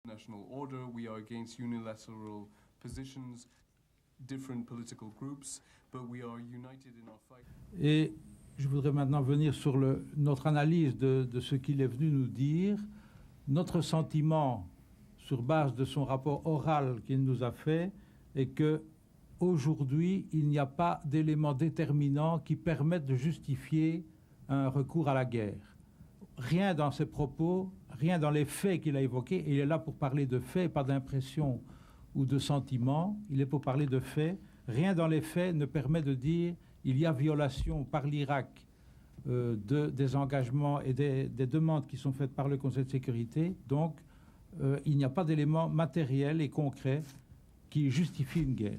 National order, we are against unilateral positions, different political groups, but we are united in our fight. Et je voudrais maintenant venir sur notre analyse de ce qu'il est venu nous dire. Notre sentiment, sur base de son rapport oral qu'il nous a fait, est que aujourd'hui, il n'y a pas d'éléments déterminants qui permettent de justifier un recours à la guerre. Rien dans ses propos, rien dans les faits qu'il a évoqués, et il est là pour parler de faits, pas d'impressions ou de sentiments, il est pour parler de faits. Rien dans les faits ne permet de dire il y a violation par l'Irak des engagements et des demandes qui sont faites par le Conseil de sécurité. Donc, il n'y a pas d'éléments matériels et concrets qui justifient une guerre.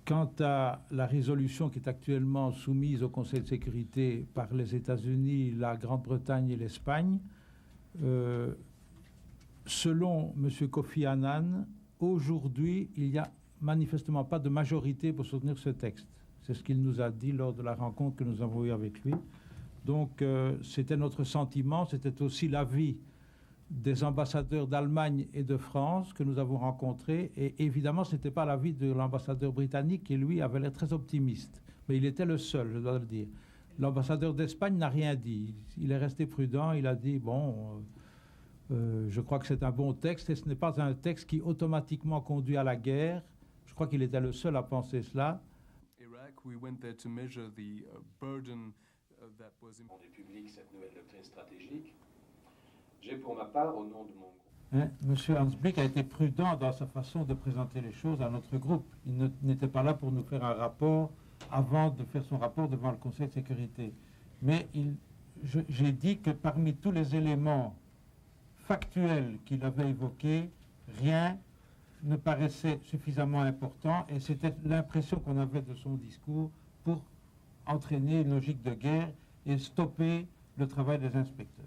Quant à la résolution qui est actuellement soumise au Conseil de sécurité par les États-Unis, la Grande-Bretagne et l'Espagne, selon M. Kofi Annan, aujourd'hui, il n'y a manifestement pas de majorité pour soutenir ce texte. C'est ce qu'il nous a dit lors de la rencontre que nous avons eue avec lui. Donc, c'était notre sentiment, c'était aussi l'avis des ambassadeurs d'Allemagne et de France que nous avons rencontrés. Et évidemment, ce n'était pas l'avis de l'ambassadeur britannique qui, lui, avait l'air très optimiste. Mais il était le seul, je dois le dire. L'ambassadeur d'Espagne n'a rien dit. Il est resté prudent. Il a dit, bon, je crois que c'est un bon texte et ce n'est pas un texte qui automatiquement conduit à la guerre. Je crois qu'il était le seul à penser cela. Iraq, we went there to measure the burden that was du public cette nouvelle doctrine stratégique. J'ai pour ma part, au nom de mon groupe... Monsieur Hans Blix a été prudent dans sa façon de présenter les choses à notre groupe. Il n'était pas là pour nous faire un rapport avant de faire son rapport devant le Conseil de sécurité. Mais j'ai dit que parmi tous les éléments factuels qu'il avait évoqués, rien ne paraissait suffisamment important et c'était l'impression qu'on avait de son discours pour entraîner une logique de guerre et stopper le travail des inspecteurs.